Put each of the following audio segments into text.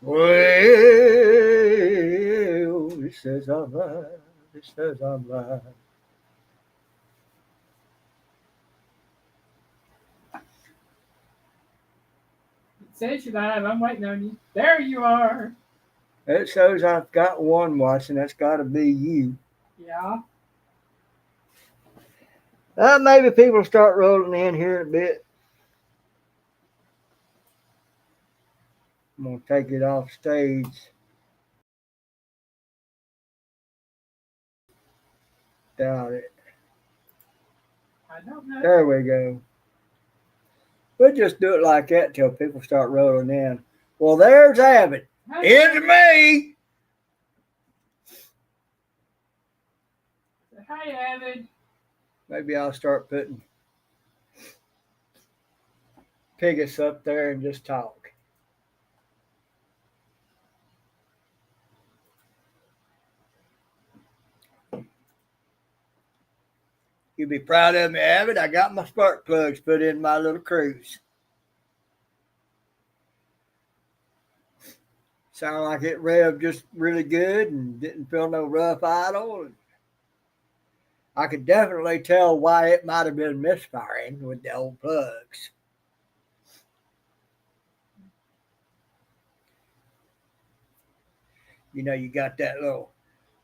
Well, it says I'm live. It says I'm live. It says you live. I'm waiting on you. There you are. It shows I've got one watching. That's got to be you. Yeah. Maybe people start rolling in here a bit. I'm gonna take it off stage. Doubt it. I don't know. There we go. We'll just do it like that till people start rolling in. Well, there's Abbott. Hey, It's me. Hi, Evan. Maybe I'll start putting Pigus up there and just talk. You'll be proud of me, Abbott. I got my spark plugs put in my little cruise. Sound like it revved just really good and didn't feel no rough idle. I could definitely tell why it might have been misfiring with the old plugs. You know, you got that little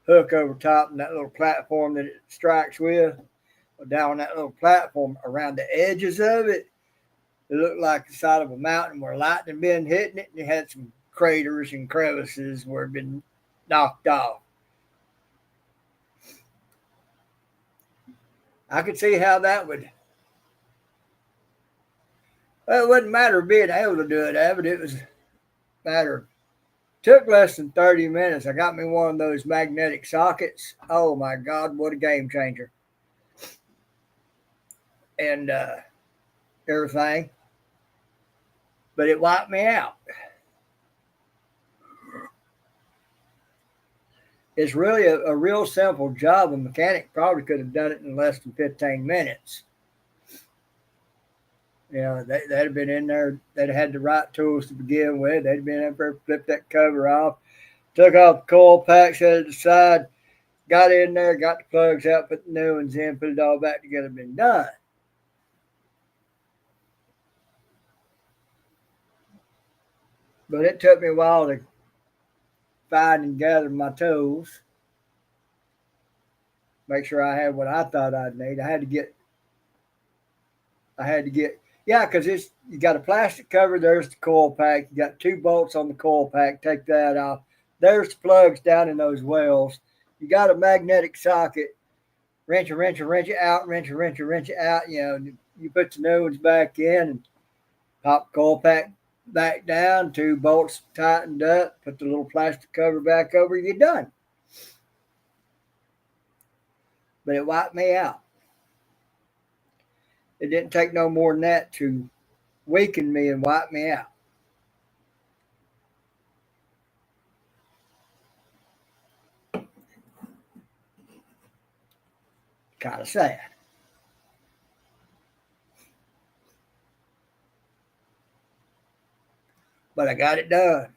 hook over top and that little platform that it strikes with. Down that little platform around the edges of it, it looked like the side of a mountain where lightning been hitting it, and it had some craters and crevices where it been knocked off. I could see how that would. Well, it wouldn't matter being able to do it, Abbott. It was a matter of took less than 30 minutes. I got me one of those magnetic sockets. Oh my God, what a game changer. And everything. But it wiped me out. It's really a real simple job. A mechanic probably could have done it in less than 15 minutes. You know, they'd have been in there, they'd have had the right tools to begin with. They'd have been up there, flipped that cover off, took off the coil pack, set it aside, got in there, got the plugs out, put the new ones in, put it all back together, been done. But it took me a while to find and gather my tools, make sure I had what I thought I'd need. Yeah, because it's you got a plastic cover. There's the coil pack. You got two bolts on the coil pack. Take that off. There's the plugs down in those wells. You got a magnetic socket. Wrench it out. Wrench it out. You know, you put the new ones back in and pop the coil pack back down. Two bolts tightened up. Put the little plastic cover back over. You're done. But it wiped me out. It didn't take no more than that to weaken me and wipe me out. Kind of sad. But I got it done.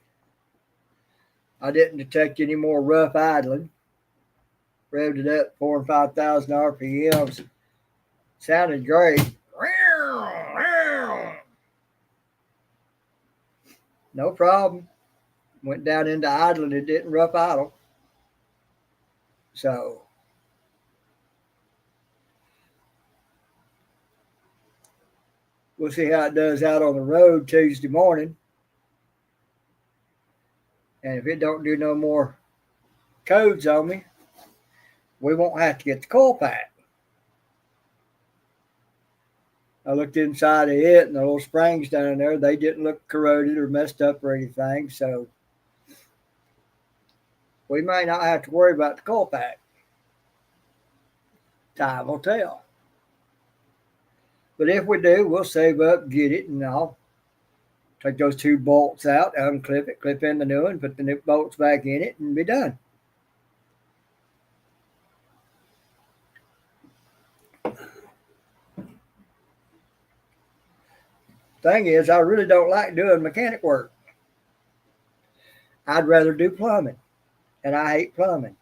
I didn't detect any more rough idling. Revved it up 4,000 and 5,000 RPMs. Sounded great. No problem. Went down into idling. It didn't rough idle. So we'll see how it does out on the road Tuesday morning. And if it don't do no more codes on me, we won't have to get the coil pack. I looked inside of it and the little springs down there, they didn't look corroded or messed up or anything. So we may not have to worry about the coil pack. Time will tell. But if we do, we'll save up, get it, and I'll take those two bolts out, unclip it, clip in the new one, put the new bolts back in it, and be done. Thing is, I really don't like doing mechanic work. I'd rather do plumbing, and I hate plumbing.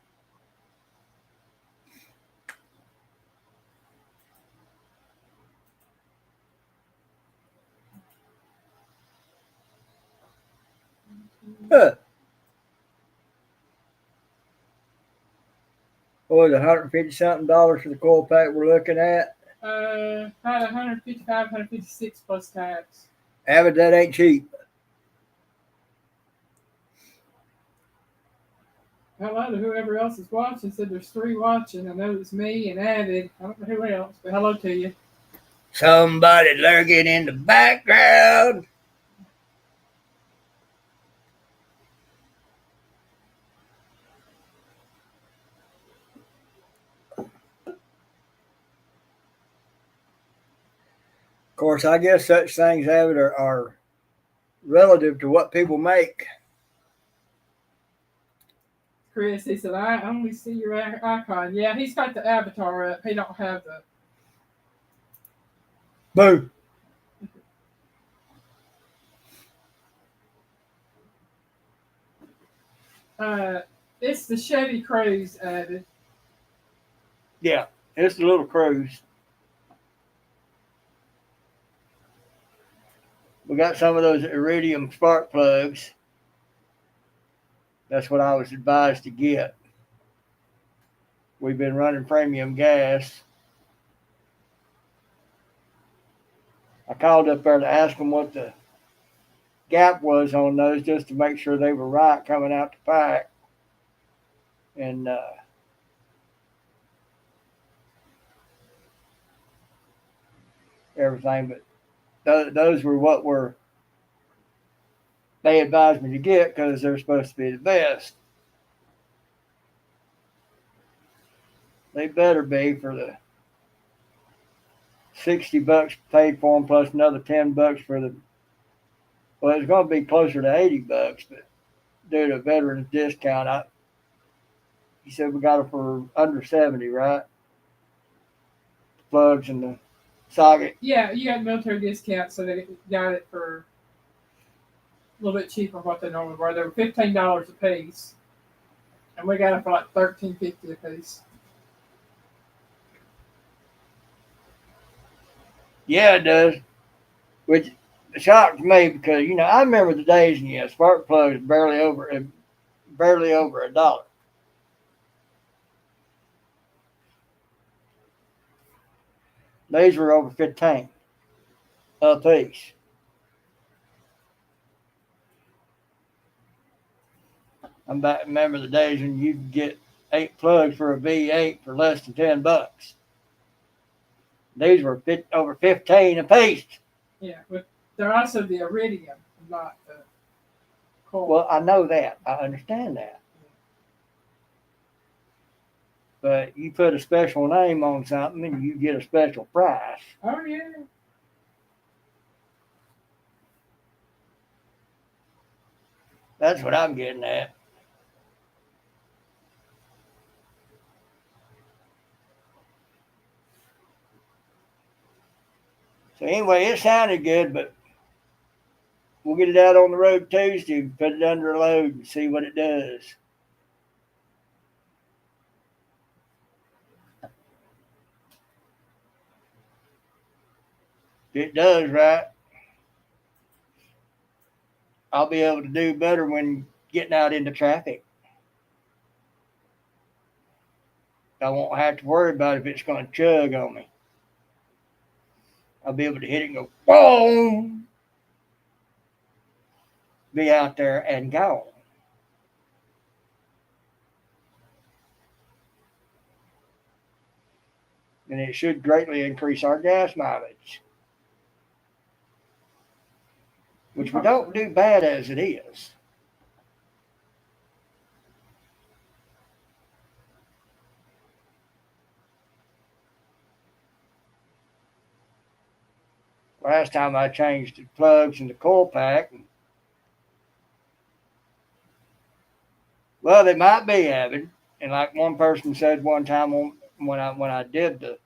Huh. What was it, $150 for the coil pack we're looking at? About 155, 156 plus tax. Avid, that ain't cheap. Hello to whoever else is watching. Said there's 3 watching. I know it's me and Avid. I don't know who else, but hello to you. Somebody lurking in the background. Of course, I guess such things, Avid, are relative to what people make. Chris, he said, I only see your icon. Yeah, he's got the avatar up. He don't have the. Boo. It's the Chevy Cruze added. Yeah, it's the little Cruze. We got some of those iridium spark plugs. That's what I was advised to get. We've been running premium gas. I called up there to ask them what the gap was on those just to make sure they were right coming out the pack. And everything, but those were what they advised me to get because they're supposed to be the best. They better be for the $60 paid for them plus another $10 for the. Well, it's going to be closer to $80, but due to veterans discount, he said we got it for under 70, right? The plugs and the socket. Yeah, you got military discount, so they got it for a little bit cheaper than what they normally were. They were $15 a piece, and we got it for like $13.50 a piece. Yeah, it does. Which shocked me because I remember the days when spark plugs barely over $1. These were over 15 a piece. Remember the days when you could get 8 plugs for a V8 for less than $10. These were over 15 a piece. Yeah, but they're also the iridium, not the coil. Well, I know that. I understand that. But you put a special name on something and you get a special price. Oh, yeah. That's what I'm getting at. So anyway, it sounded good, but we'll get it out on the road Tuesday, put it under a load and see what it does. If it does right, I'll be able to do better when getting out into traffic. I won't have to worry about if it's going to chug on me. I'll be able to hit it and go, boom, be out there and go. And it should greatly increase our gas mileage, which we don't do bad as it is. Last time I changed the plugs in the coil pack, well, they might be Avid. And like one person said one time when I did the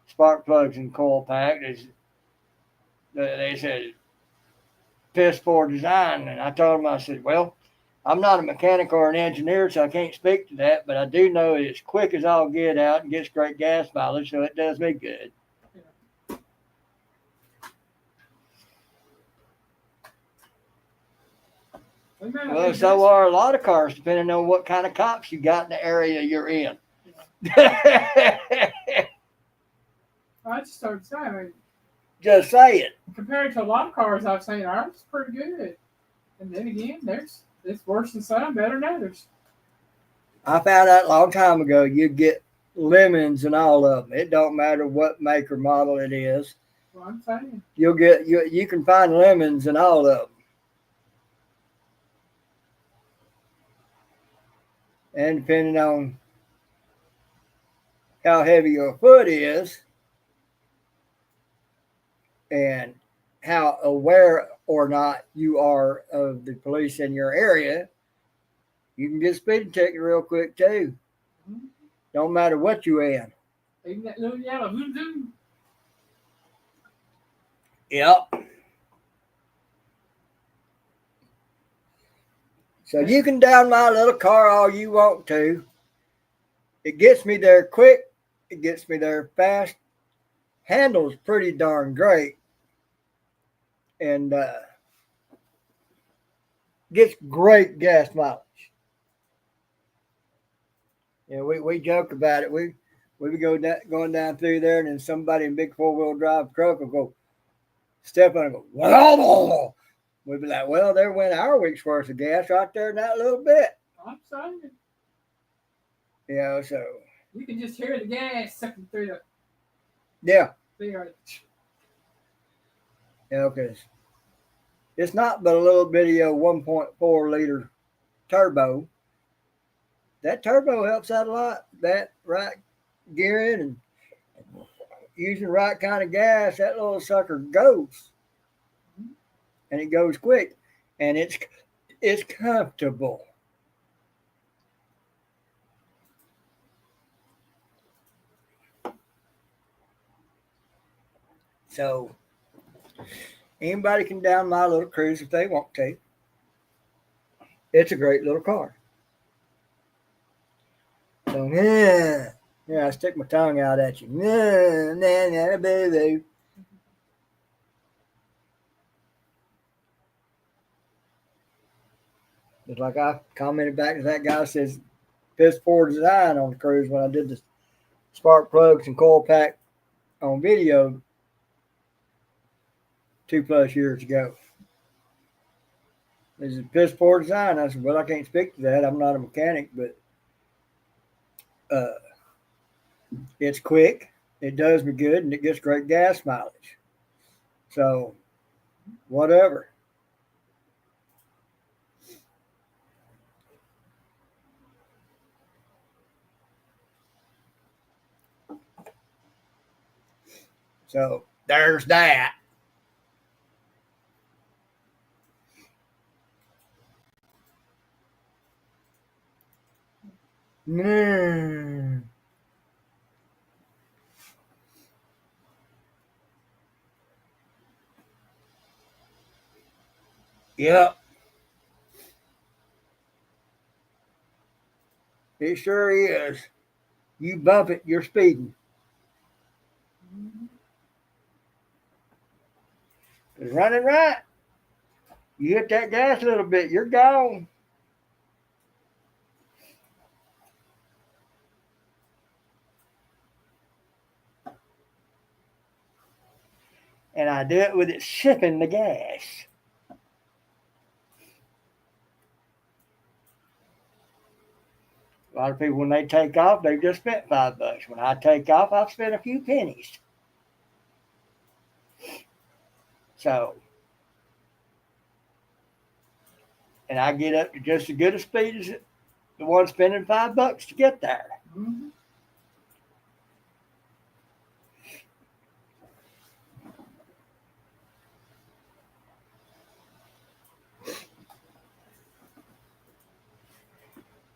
spark plugs in coil pack, they said piss poor design, and I told them, I said, well, I'm not a mechanic or an engineer, so I can't speak to that, but I do know it's quick as all get out and gets great gas mileage, so it does me good. Yeah. Well, so are a lot of cars, depending on what kind of cops you got in the area you're in. Yeah. I just started saying, I mean, Just saying. compared to a lot of cars I've seen, ours is pretty good. And then again, it's worse than some, better than others. I found out a long time ago you get lemons in all of them. It don't matter what make or model it is. Well, I'm saying. You can find lemons in all of them. And depending on how heavy your foot is and how aware or not you are of the police in your area, you can get a speeding ticket real quick too. Mm-hmm. Don't matter what you in. Even that little yellow voodoo. Yep. So you can down my little car all you want to. It gets me there quick. It gets me there fast. Handles pretty darn great. And gets great gas mileage. Yeah, we joke about it. We would go going down through there, and then somebody in a big 4-wheel drive truck will go step on and go, whoa. We'd be like, well, there went our week's worth of gas right there in that little bit. I'm saying. You know, so. You can just hear the gas sucking through the. Yeah. There. Yeah, because it's not but a little bitty 1.4 liter turbo. That turbo helps out a lot. That right gearing and using the right kind of gas, that little sucker goes. And it goes quick. And it's comfortable. So anybody can down my little cruise if they want to. It's a great little car. So yeah, I stick my tongue out at you. Nah, boo. Just like I commented back to that guy who says piss poor design on the cruise when I did the spark plugs and coil pack on video 2+ years ago. This is piss poor design. I said, well, I can't speak to that. I'm not a mechanic, but it's quick, it does me good, and it gets great gas mileage. So, whatever. So, there's that. Mm. Yep. It sure is. You bump it, you're speeding. It's running right. You hit that gas a little bit, you're gone. And I do it with it sipping the gas. A lot of people, when they take off, they've just spent $5. When I take off, I've spent a few pennies. So, and I get up to just as good a speed as the one spending $5 to get there. Mm-hmm.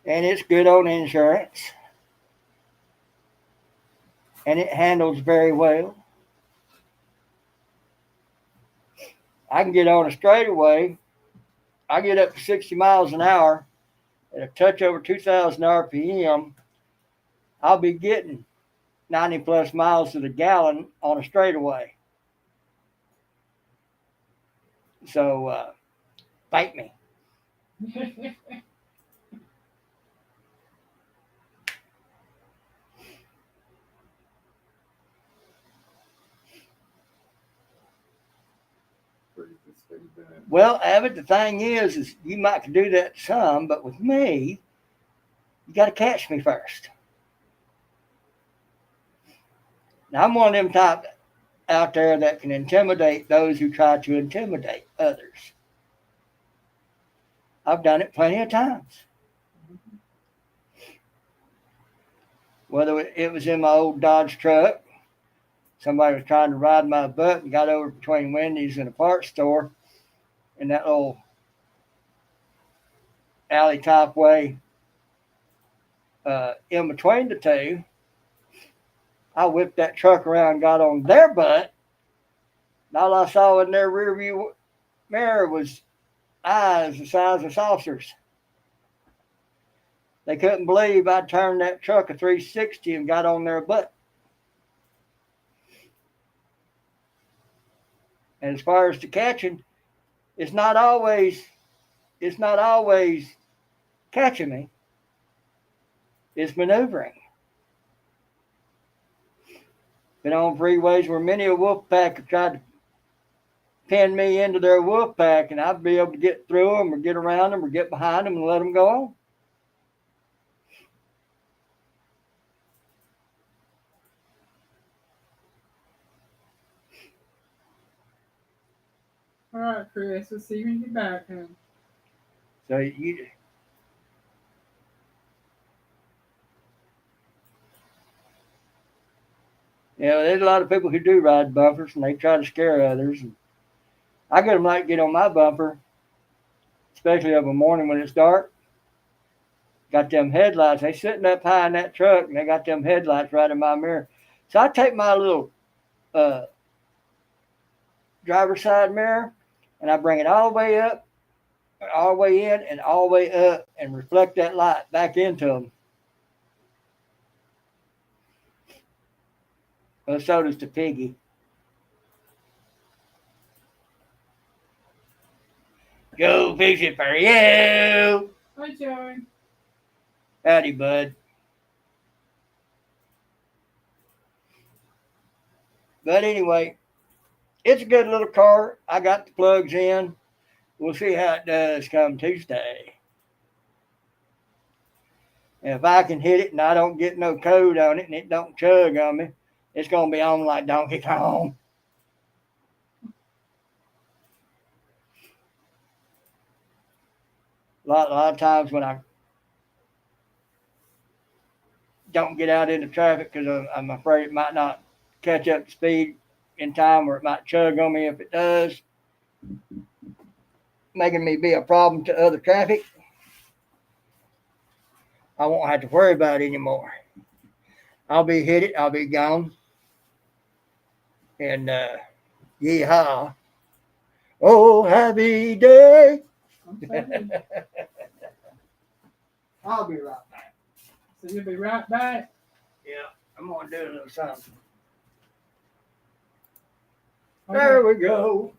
And it's good on insurance. And it handles very well. I can get on a straightaway I get up to 60 miles an hour at a touch over 2,000 RPM, I'll be getting 90 plus miles to the gallon on a straightaway. So fight me. Well, Abbott, the thing is you might do that some, but with me, you got to catch me first. Now, I'm one of them type out there that can intimidate those who try to intimidate others. I've done it plenty of times. Whether it was in my old Dodge truck, somebody was trying to ride my butt and got over between Wendy's and a parts store in that little alley type way in between the two. I whipped that truck around, got on their butt, and all I saw in their rear view mirror was eyes the size of saucers. They couldn't believe I turned that truck a 360 and got on their butt. And as far as the catching, it's not always catching me. It's maneuvering. Been on freeways where many a wolf pack have tried to pin me into their wolf pack, and I'd be able to get through them or get around them or get behind them and let them go on. All right, Chris. We'll see you when you get back. Huh? So there's a lot of people who do ride bumpers and they try to scare others. And I get them like get on my bumper, especially of a morning when it's dark. Got them headlights. They sitting up high in that truck and they got them headlights right in my mirror. So I take my little driver's side mirror and I bring it all the way up, all the way in, and all the way up, and reflect that light back into them. Well, so does the Piggy. Go fishing for you. Hi, Joey. Howdy, bud. But anyway, it's a good little car. I got the plugs in. We'll see how it does come Tuesday. And if I can hit it and I don't get no code on it and it don't chug on me, it's going to be on like Donkey Kong. A lot of times when I don't get out into traffic because I'm afraid it might not catch up to speed in time or it might chug on me if it does, making me be a problem to other traffic. I won't have to worry about it anymore. I'll be hit it. I'll be gone. And yeehaw. Oh, happy day. I'll be right back. So you'll be right back? Yeah, I'm going to do a little something. Okay. There we go.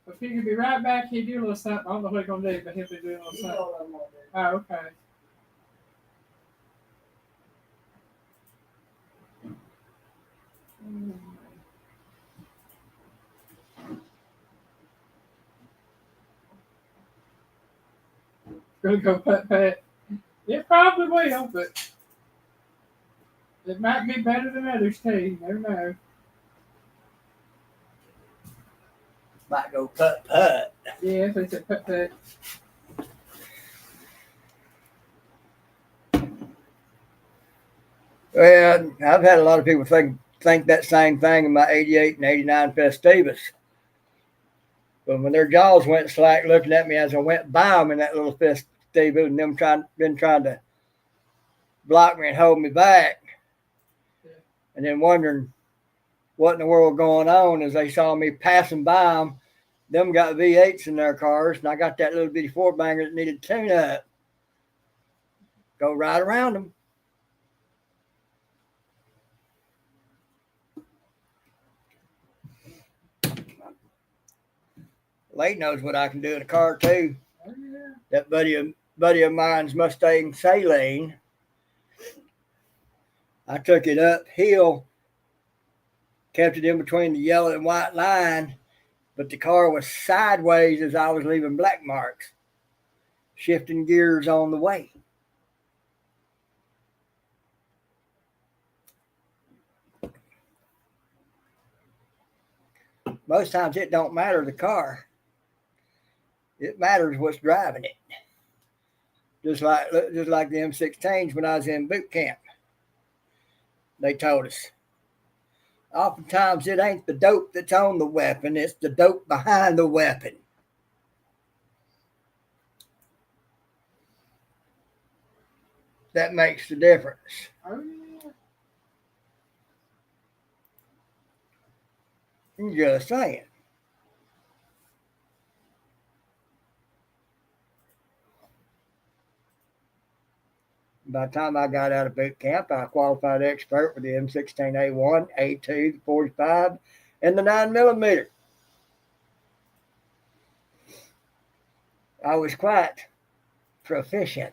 If he could be right back, he'd do a little something. I don't know what he's going to do, but he'll be doing a little something. Oh, okay. Gonna go putt. It probably will, but it might be better than others too. You never know. Might go putt. Yeah, they said putt. Well, I've had a lot of people think that same thing in my 88 and 89 Festivus. But when their jaws went slack looking at me as I went by them in that little Festivus and them been trying to block me and hold me back. Yeah. And then wondering what in the world going on as they saw me passing by them Them got V8s in their cars, and I got that little bitty four banger that needed to tune up. Go right around them. Lane knows what I can do in a car too. Oh, yeah. That buddy of mine's Mustang Saline. I took it uphill, kept it in between the yellow and white line, but the car was sideways as I was leaving black marks, shifting gears on the way. Most times it don't matter the car. It matters what's driving it. Just like the M16s when I was in boot camp. They told us. Oftentimes it ain't the dope that's on the weapon, it's the dope behind the weapon. That makes the difference. Oh, yeah. I'm just saying. By the time I got out of boot camp, I qualified expert with the M16A1, A2, the 45, and the 9mm. I was quite proficient.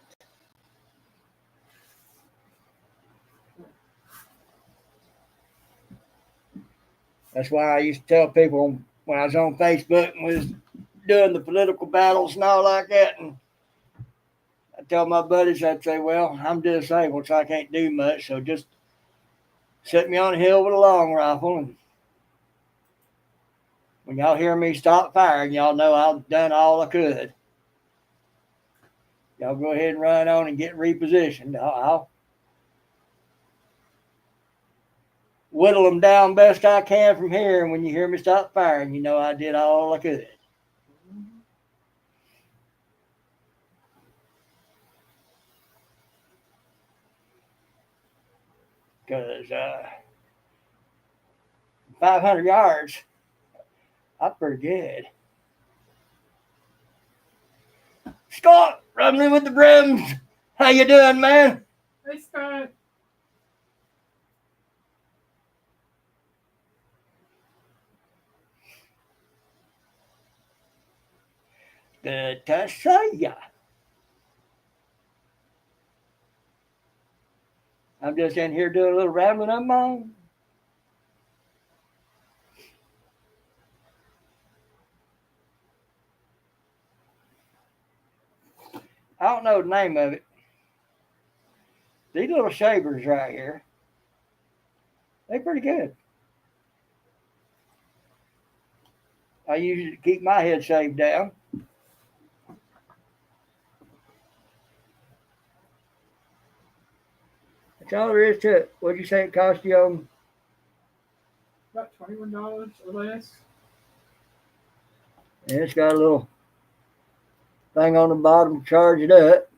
That's why I used to tell people when I was on Facebook and was doing the political battles and all like that, and I tell my buddies, I'd say, well, I'm disabled, so I can't do much, so just set me on a hill with a long rifle, and when y'all hear me stop firing, y'all know I've done all I could. Y'all go ahead and run on and get repositioned. I'll whittle them down best I can from here, and when you hear me stop firing, you know I did all I could. Because 500 yards, that's pretty good. Scott, rumbling with the brims. How you doing, man? Hey, Scott. Good to see ya. I'm just in here doing a little rambling of my own. I don't know the name of it. These little shavers right here, they're pretty good. I use it to keep my head shaved down. That's all there is to it. What'd you say it cost you? About $21 or less. And it's got a little thing on the bottom to charge it up.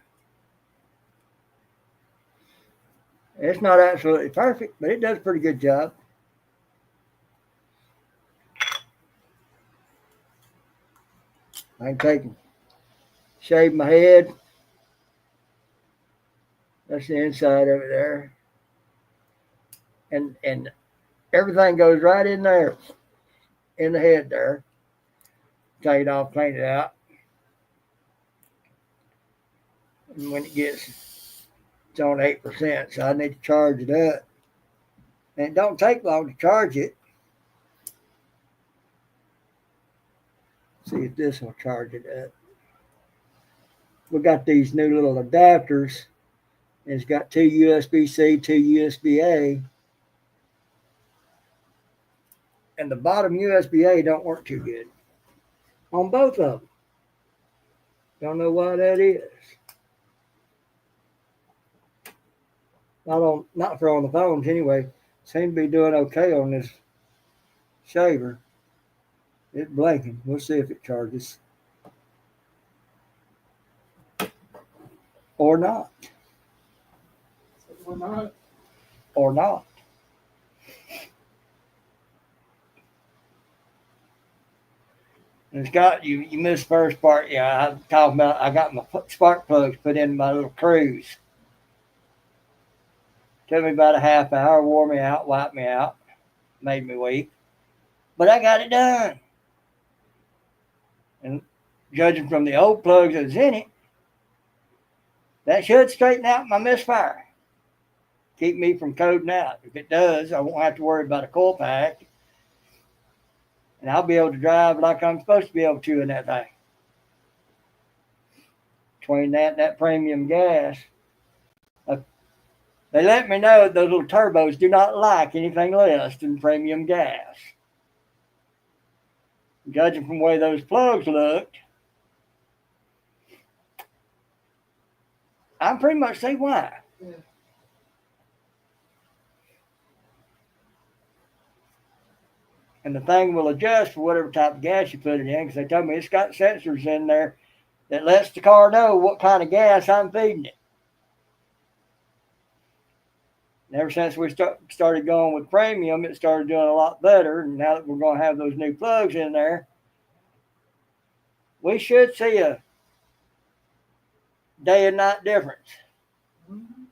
It's not absolutely perfect, but it does a pretty good job. I can take and shave my head. That's the inside of it there. And everything goes right in there, in the head there. Take it off, clean it out. And when it's on 8%, so I need to charge it up. And it don't take long to charge it. See if this will charge it up. We got these new little adapters. It's got 2 USB-C, 2 USB-A. And the bottom USB-A don't work too good on both of them. Don't know why that is. Not for on the phones anyway. Seem to be doing okay on this shaver. It's blinking. We'll see if it charges. Or not. Or not. Or not. It's got you missed the first part. Yeah, I'm talking about I got my spark plugs put in my little cruise. Took me about a half hour, wore me out, wiped me out, made me weak. But I got it done. And judging from the old plugs that's in it, that should straighten out my misfire. Keep me from coding out. If it does, I won't have to worry about a coil pack. And I'll be able to drive like I'm supposed to be able to in that thing. Between that and that premium gas. They let me know that those little turbos do not like anything less than premium gas. Judging from the way those plugs looked, I pretty much see why. Yeah. And the thing will adjust for whatever type of gas you put it in, because they told me it's got sensors in there that lets the car know what kind of gas I'm feeding it. And ever since we started going with premium, it started doing a lot better. And now that we're going to have those new plugs in there, we should see a day and night difference. Mm-hmm.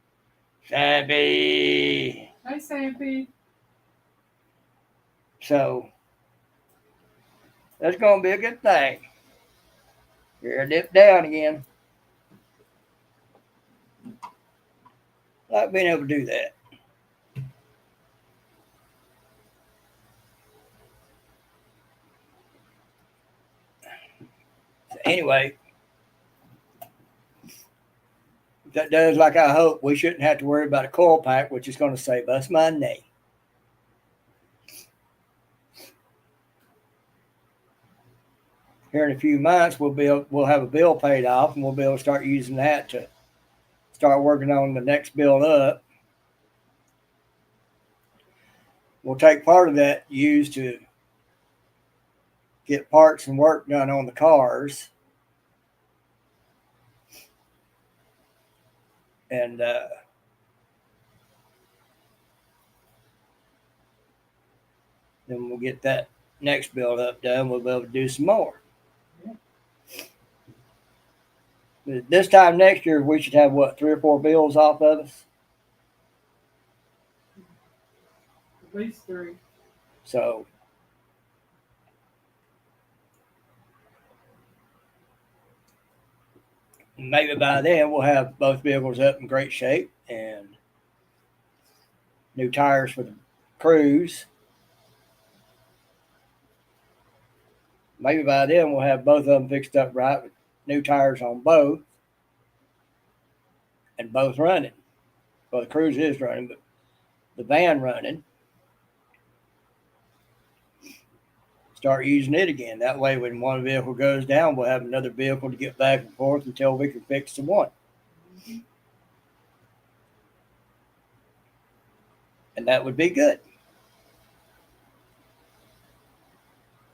Sappy. Hey, Sappy. So that's going to be a good thing. Here, dip down again. Like being able to do that. So anyway, if that does like I hope, we shouldn't have to worry about a coil pack, which is going to save us money. Here in a few months, we'll have a bill paid off, and we'll be able to start using that to start working on the next bill up. We'll take part of that used to get parts and work done on the cars. And then we'll get that next build up done. We'll be able to do some more. But this time next year, we should have, what, 3 or 4 bills off of us? At least 3. So maybe by then we'll have both vehicles up in great shape and new tires for the cruise. Maybe by then we'll have both of them fixed up right with new tires on both and both running. Well, the cruise is running, but the van running. Start using it again. That way, when one vehicle goes down, we'll have another vehicle to get back and forth until we can fix the one. Mm-hmm. And that would be good.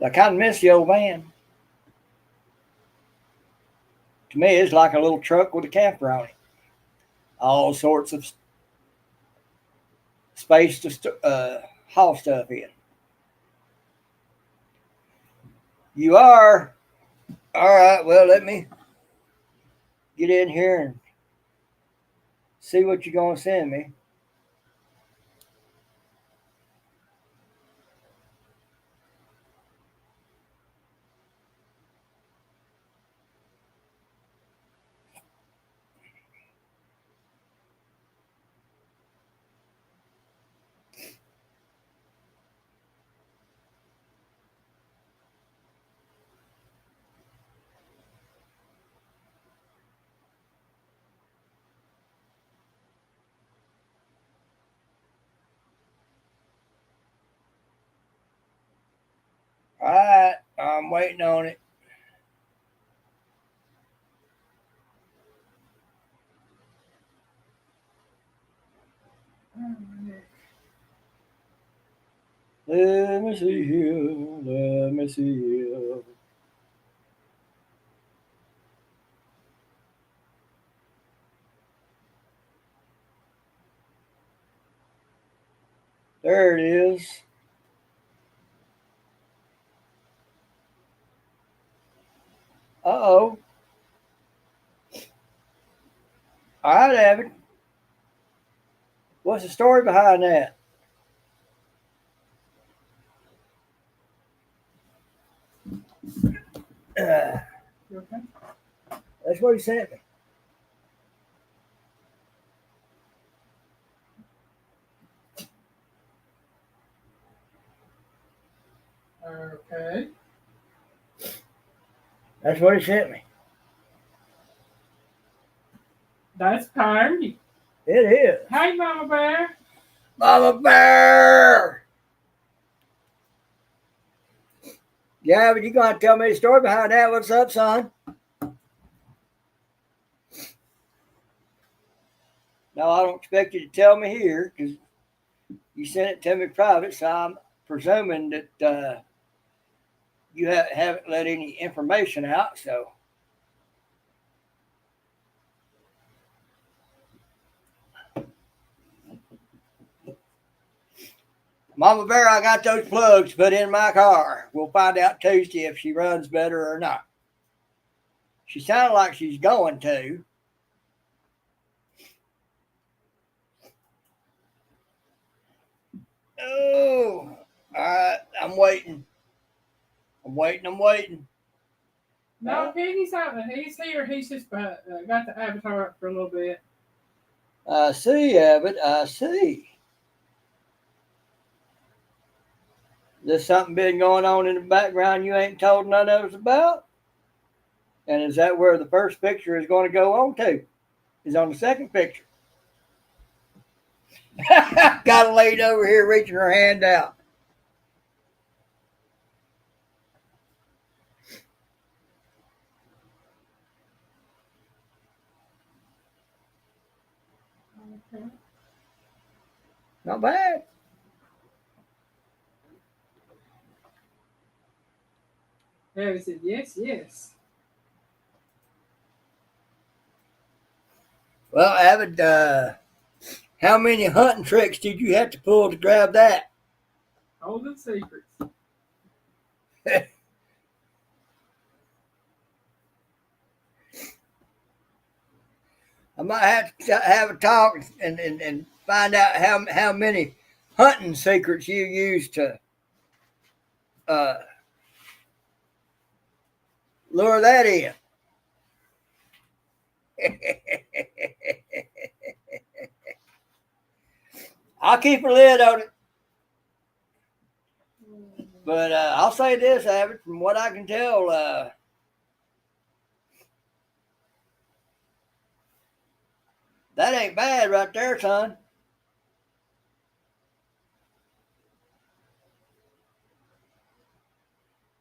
I kind of miss the old van. To me, it's like a little truck with a camper on it. All sorts of space to haul stuff in. You are? All right, well, let me get in here and see what you're going to send me. All right, I'm waiting on it. Let me see here. Let me see here. There it is. Uh-oh. All right, Abbott. What's the story behind that? You okay? That's what he sent me. Okay. That's what he sent me. That's Cardi. It is. Hey, Mama Bear. Mama Bear! Yeah, but you gonna tell me the story behind that. What's up, son? No, I don't expect you to tell me here because you sent it to me private, so I'm presuming that you haven't let any information out. So, Mama Bear, I got those plugs put in my car. We'll find out Tuesday if she runs better or not. She sounded like she's going to. Oh, all right. I'm waiting. I'm waiting. I'm waiting. No, Piggy's out. He's here. He's just got the avatar up for a little bit. I see, Abbott. I see. There's something been going on in the background you ain't told none of us about? And is that where the first picture is going to go on to? Is on the second picture. Got a lady over here reaching her hand out. Okay. Not bad. Yeah, he said yes, yes. Well, Abbott, how many hunting tricks did you have to pull to grab that? Holding secrets. I might have to have a talk and find out how many hunting secrets you used to uh, lure that in. I'll keep a lid on it. But I'll say this, Abbott, from what I can tell, that ain't bad right there, son.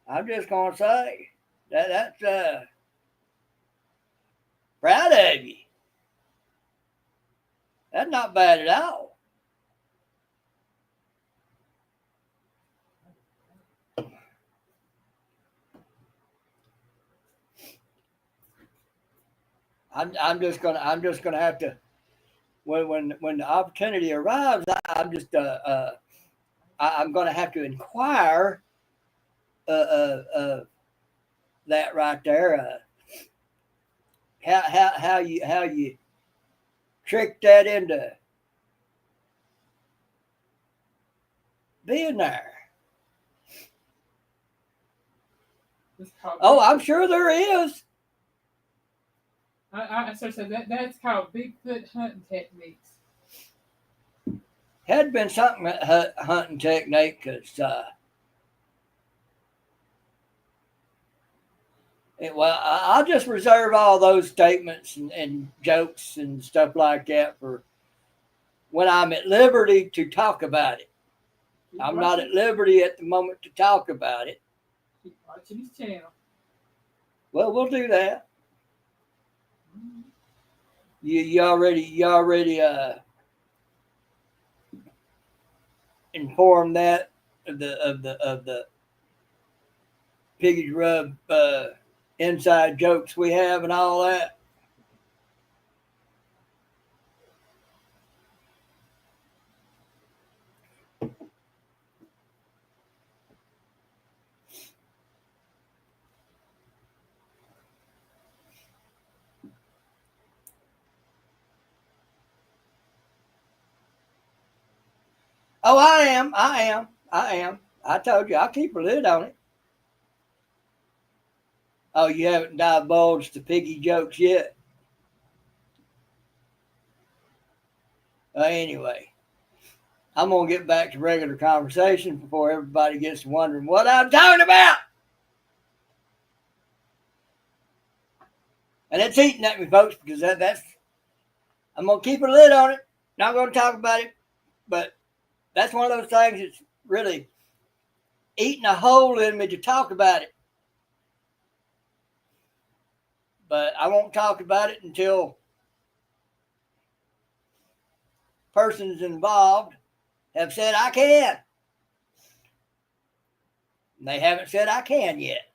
I'm just gonna say that's proud of you. That's not bad at all. I'm just gonna have to when the opportunity arrives. I'm gonna have to inquire that right there. How you trick that into being there? Oh, I'm sure there is. So that's called Bigfoot hunting techniques. Had been something hunting technique because well, I'll just reserve all those statements and jokes and stuff like that for when I'm at liberty to talk about it. I'm not at liberty at the moment to talk about it. Keep watching his channel. Well, we'll do that. You already informed that of the Piggy's Rub inside jokes we have and all that. Oh, I am. I told you, I'll keep a lid on it. Oh, you haven't divulged the piggy jokes yet? Anyway, I'm going to get back to regular conversation before everybody gets wondering what I'm talking about. And it's eating at me, folks, because that's I'm going to keep a lid on it. Not going to talk about it, but that's one of those things that's really eating a hole in me to talk about it. But I won't talk about it until persons involved have said I can. And they haven't said I can yet.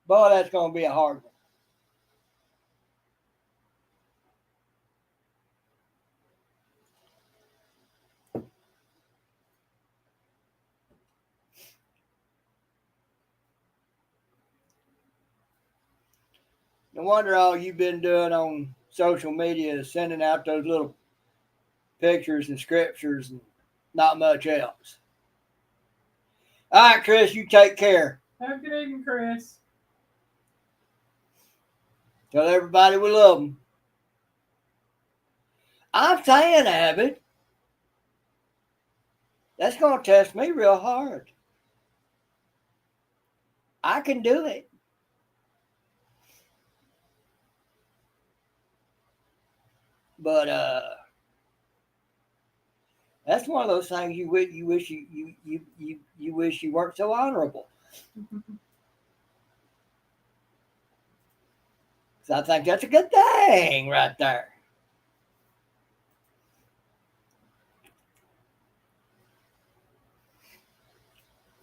Boy, that's going to be a hard one. No wonder all you've been doing on social media is sending out those little pictures and scriptures and not much else. All right, Chris, you take care. Have a good evening, Chris. Tell everybody we love them. I'm saying, Abbott, that's going to test me real hard. I can do it. But that's one of those things you wish you weren't so honorable. So I think that's a good thing right there.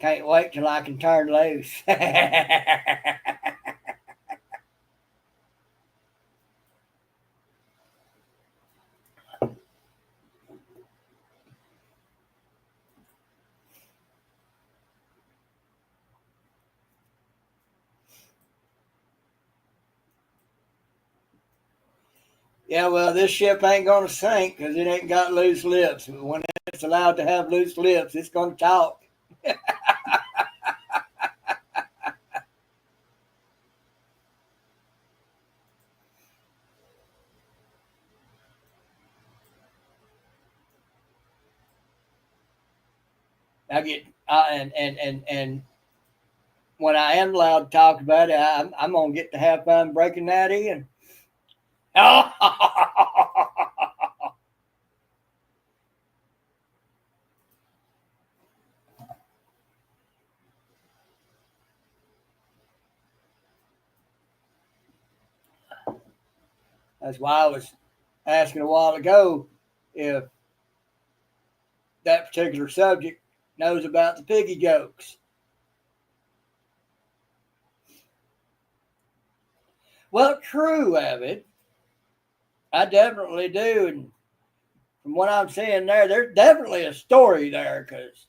Can't wait till I can turn loose. Yeah, well, this ship ain't going to sink because it ain't got loose lips. When it's allowed to have loose lips, it's going to talk. I get and when I am allowed to talk about it, I'm gonna get to have fun breaking that in. Oh, that's why I was asking a while ago if that particular subject knows about the piggy jokes. Well, true, Avid. I definitely do, and from what I'm seeing there's definitely a story there because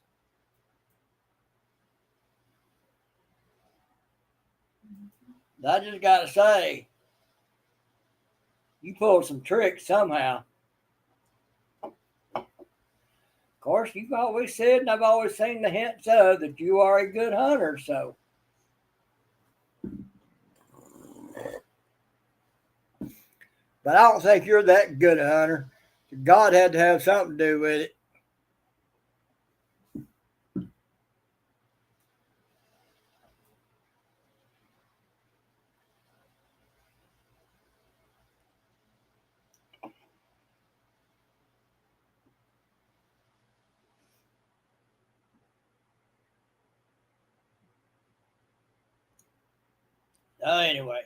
I just got to say, you pulled some tricks somehow. Of course, you've always said, and I've always seen the hints of, that you are a good hunter, so. But I don't think you're that good a hunter. God had to have something to do with it. Anyway,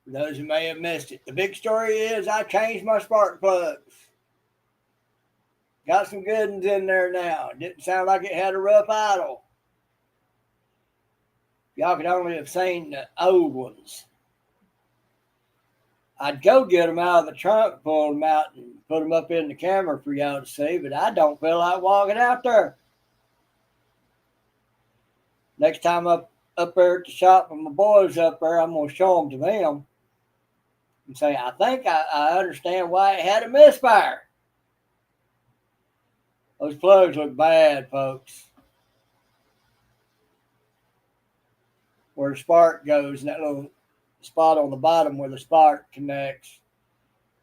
for those who may have missed it, the big story is I changed my spark plugs. Got some good ones in there now. It didn't sound like it had a rough idle. Y'all could only have seen the old ones. I'd go get them out of the trunk, pull them out, and put them up in the camera for y'all to see, but I don't feel like walking out there. Next time up there at the shop with my boys up there, I'm going to show them to them. and say, I think I understand why it had a misfire. Those plugs look bad, folks. Where the spark goes, and that little spot on the bottom where the spark connects,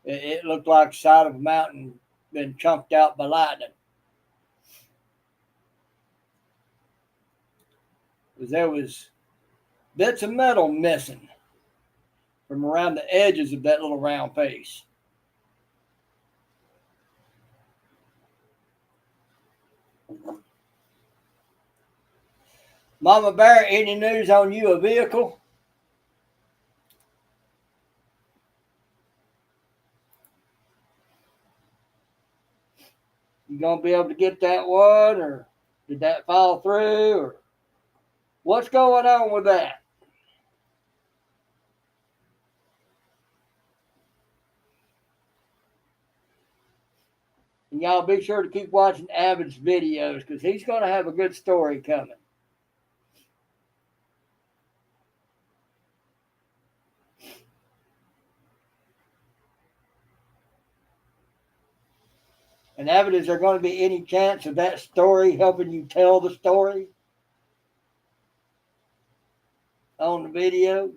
it looked like the side of a mountain been chunked out by lightning. There was bits of metal missing from around the edges of that little round piece. Mama Bear, any news on you a vehicle? You gonna be able to get that one, or did that fall through, or what's going on with that? And y'all be sure to keep watching Avid's videos because he's gonna have a good story coming. And Avid, is there going to be any chance of that story helping you tell the story on the video?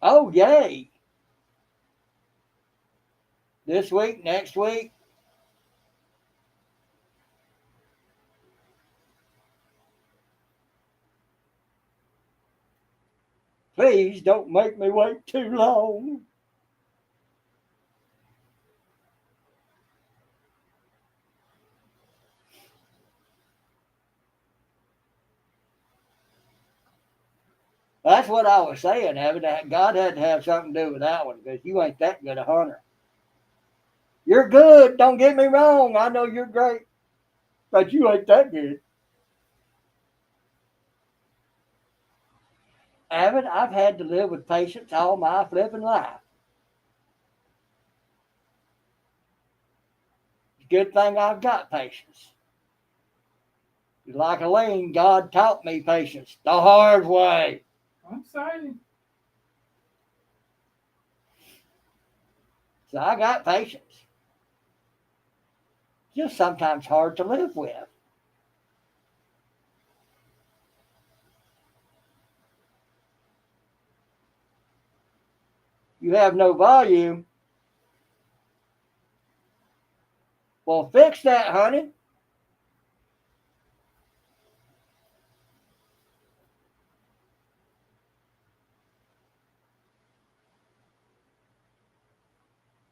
Oh, yay. This week, next week? Please don't make me wait too long. That's what I was saying, Avid. God had to have something to do with that one because you ain't that good a hunter. You're good. Don't get me wrong. I know you're great, but you ain't that good. Avid, I've had to live with patience all my flipping life. Good thing I've got patience. Like Elaine, God taught me patience the hard way. I'm sorry. So I got patience. Just sometimes hard to live with. You have no volume. Well, fix that, honey.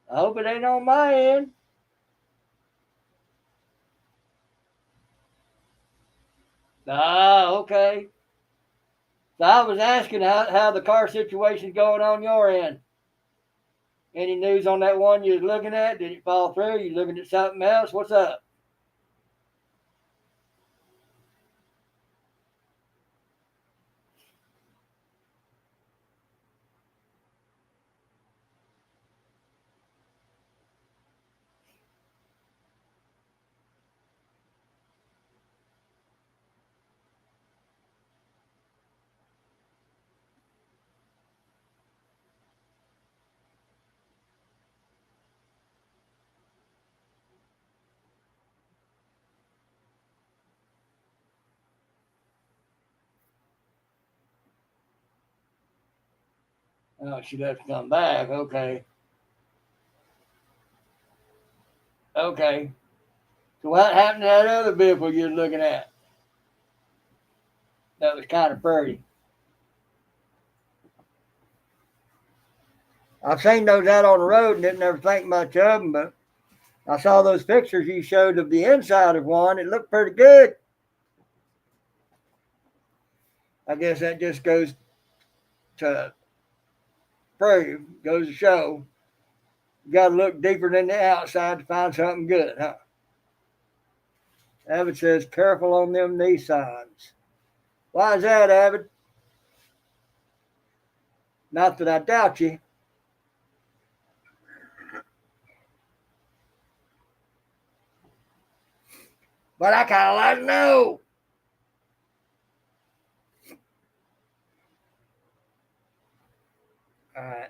I hope it ain't on my end. Ah, okay. So I was asking how the car situation's going on your end. Any news on that one you was looking at? Did it fall through? You looking at something else? What's up? Oh, she left to come back. Okay. Okay. So what happened to that other vehicle you was looking at? That was kind of pretty. I've seen those out on the road and didn't ever think much of them, but I saw those pictures you showed of the inside of one. It looked pretty good. I guess that just goes to prove, goes to show You got to look deeper than the outside to find something good, huh? Avid says, careful on them Nissans. Why is that, Avid? Not that I doubt you. But I kind of like to know. All right.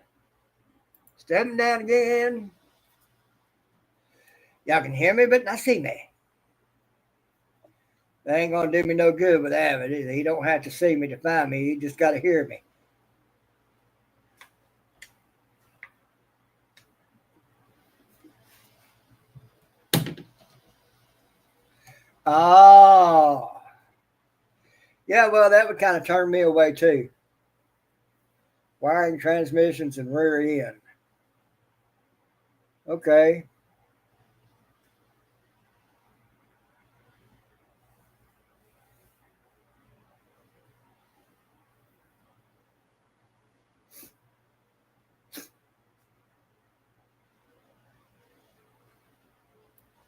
Stepping down again. Y'all can hear me, but not see me. That ain't going to do me no good with Avid. He don't have to see me to find me. He just got to hear me. Oh. Yeah, well, that would kind of turn me away too. Wiring transmissions and rear end. Okay.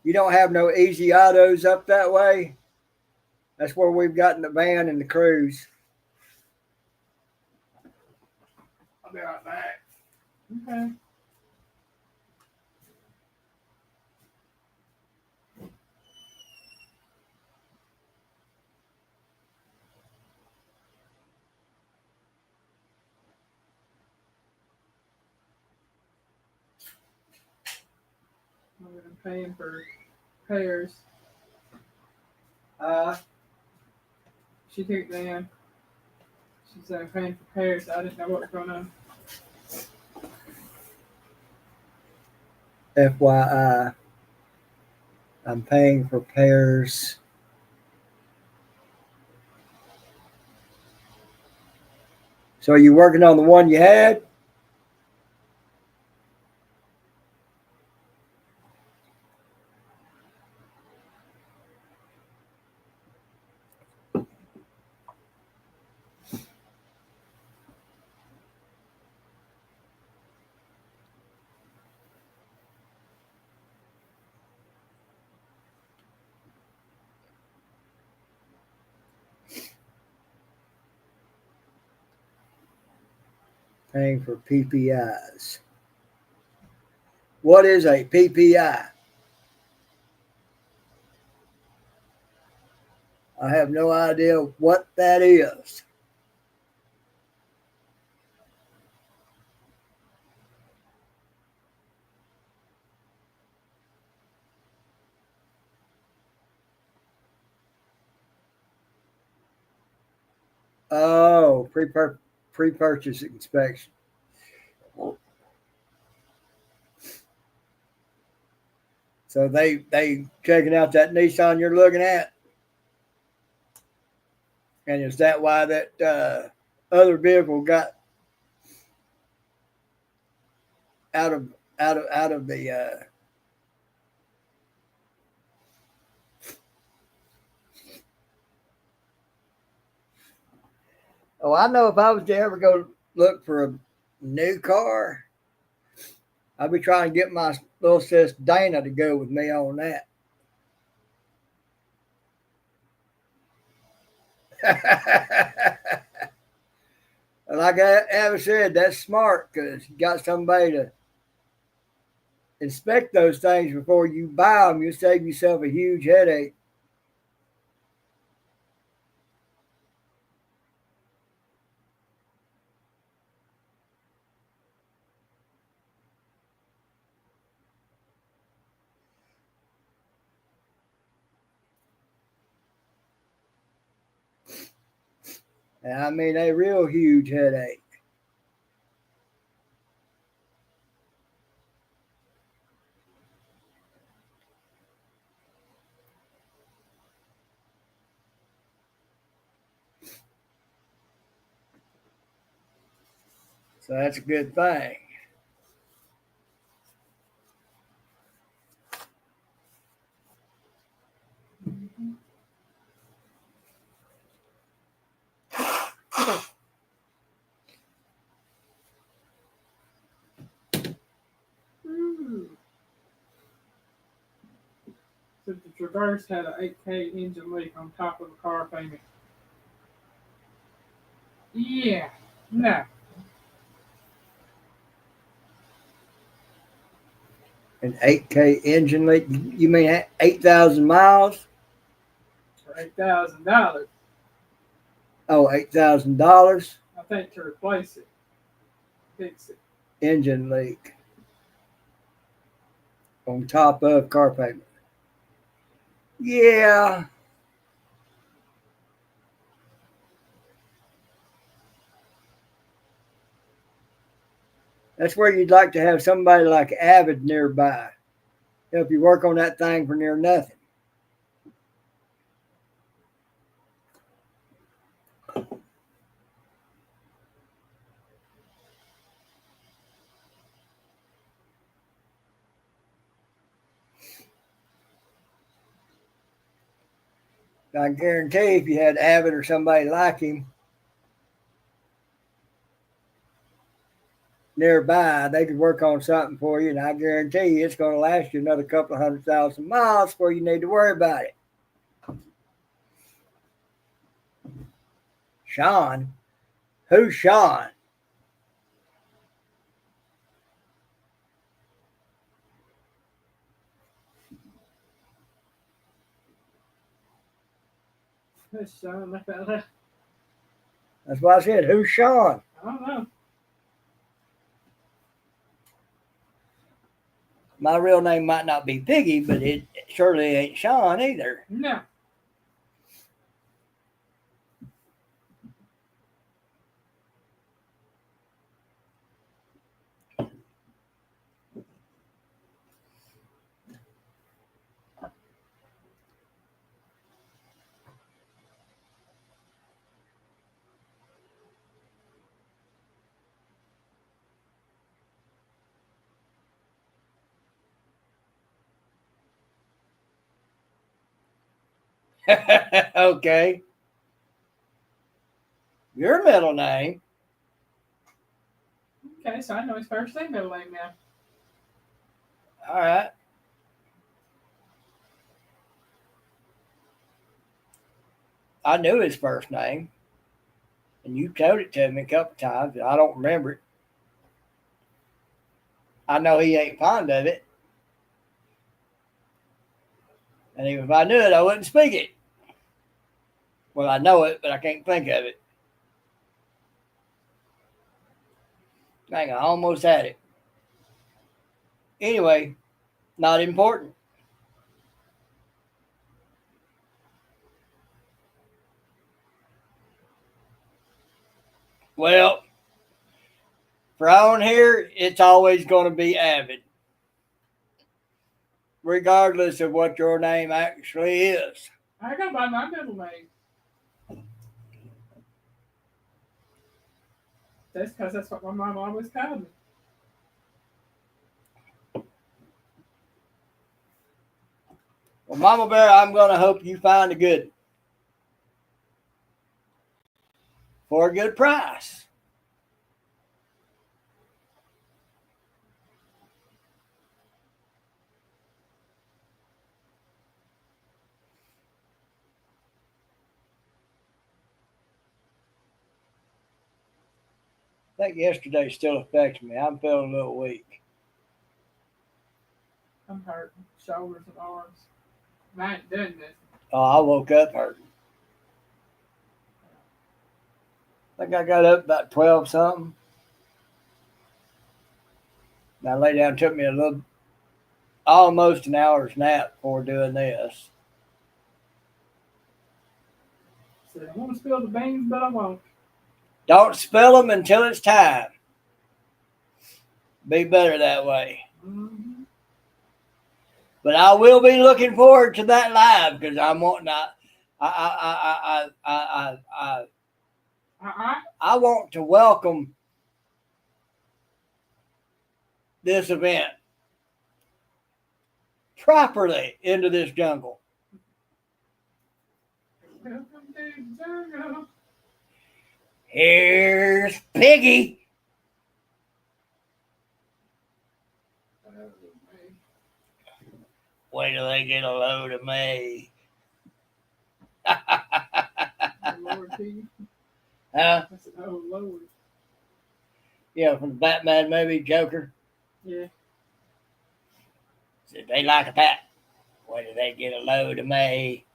You don't have no easy autos up that way? That's where we've gotten the van and the cruise. I'll be right back. Okay. I'm paying for repairs. She took it down. She said I'm paying for repairs. I didn't know what was going on. FYI, I'm paying for repairs. So are you working on the one you had? Paying for PPIs. What is a PPI? I have no idea what that is. Oh, pre-purchase inspection. So they checking out that Nissan you're looking at, and is that why that other vehicle got out of the? Oh, I know if I was to ever go look for a new car, I'd be trying to get my little sis Dana to go with me on that. Like I ever said, that's smart because you got somebody to inspect those things before you buy them. You save yourself a huge headache. And I mean, a real huge headache. So that's a good thing. that the Traverse had an 8K engine leak on top of a car payment. Yeah, no. An 8K engine leak. You mean 8,000 miles? For $8,000, Oh, $8,000 I think, to replace it, fix it. engine leak on top of car payment. Yeah. That's where you'd like to have somebody like Avid nearby. Help you work on that thing for near nothing. I guarantee if you had Avid or somebody like him nearby, they could work on something for you, and I guarantee you it's going to last you another couple of 100,000 miles before you need to worry about it. Sean? Who's Sean? That's Sean, that fella. That's why I said, who's Sean? I don't know. My real name might not be Piggy, but it surely ain't Sean either. No. Okay. Your middle name? Okay, so I know his first name, middle name now. All right. I knew his first name, and you told it to me a couple times. I don't remember it. I know he ain't fond of it. And even if I knew it, I wouldn't speak it. Well, I know it, but I can't think of it. Dang, I almost had it. Anyway, not important. Well, around here, it's always going to be Avid, regardless of what your name actually is. I go by my middle name. That's because that's what my mom always called me. Well, Mama Bear, I'm going to hope you find a good one for a good price. I think yesterday still affects me. I'm feeling a little weak. I'm hurting. Shoulders and arms. And I ain't doing this. Oh, I woke up hurting. I think I got up about 12 something. I lay down, took me almost an hour's nap before doing this. So I want to spill the beans, but I won't. Don't spill them until it's time. Be better that way. Mm-hmm. But I will be looking forward to that live because I'm wanting. I want to welcome this event properly into this jungle. Welcome to the jungle. Here's Piggy. Wait till they get a load of me. Oh, Lord, Piggy. Huh? I said, oh, Lord. Yeah, from the Batman movie, Joker. Yeah. Said they like that. Wait till they get a load of me.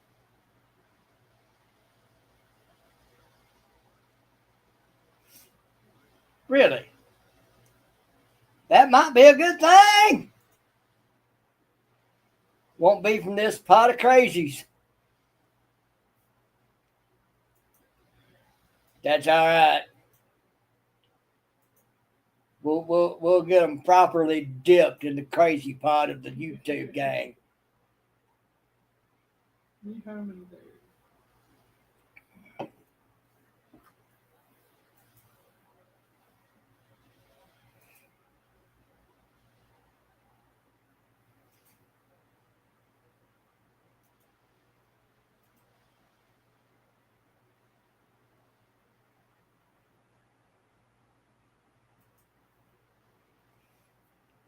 Really? That might be a good thing. Won't be from this pot of crazies. That's all right. We'll get them properly dipped in the crazy pot of the YouTube gang. Me home and there.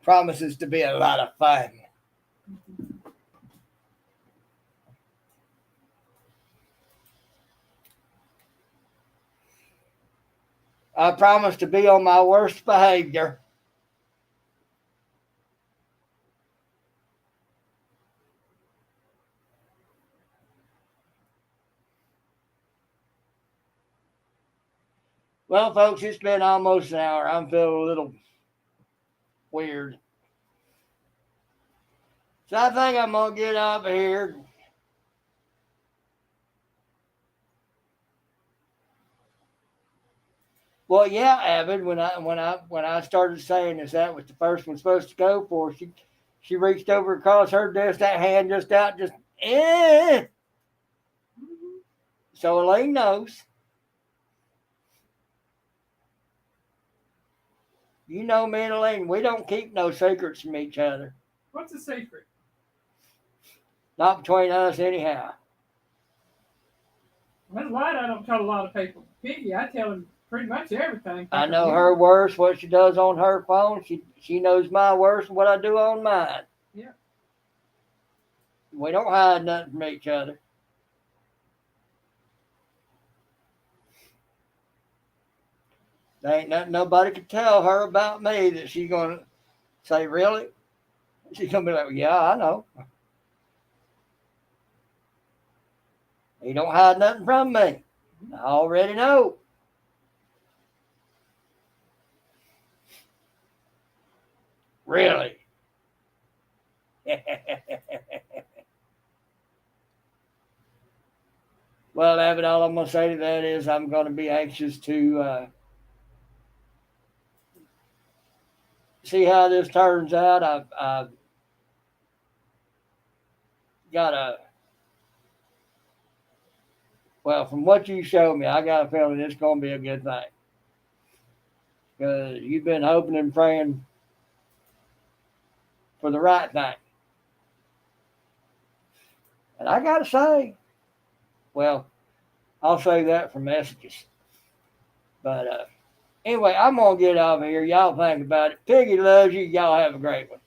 Promises to be a lot of fun. I promise to be on my worst behavior. Well, folks, it's been almost an hour. I'm feeling a little weird. So I think I'm gonna get up here. Well, yeah, Avid. When I started saying this, that was the first one supposed to go for. She reached over across her desk, that hand just out, just eh. So Elaine knows. You know me and Elaine, we don't keep no secrets from each other. What's the secret? Not between us, anyhow. Well, White, I don't tell a lot of people. Piggy, I tell him pretty much everything. I know her worst, what she does on her phone. She knows my worst and what I do on mine. Yeah. We don't hide nothing from each other. There ain't nothing nobody can tell her about me that she's gonna say, really? She's gonna be like, yeah, I know. You don't hide nothing from me. I already know. Really? Well, Abbott, all I'm going to say to that is I'm going to be anxious to see how this turns out. I've got well, from what you showed me, I got a feeling it's going to be a good thing. Because you've been hoping and praying for the right thing. And I got to say, well, I'll say that for messages. But anyway, I'm going to get off here. Y'all think about it. Piggy loves you. Y'all have a great one.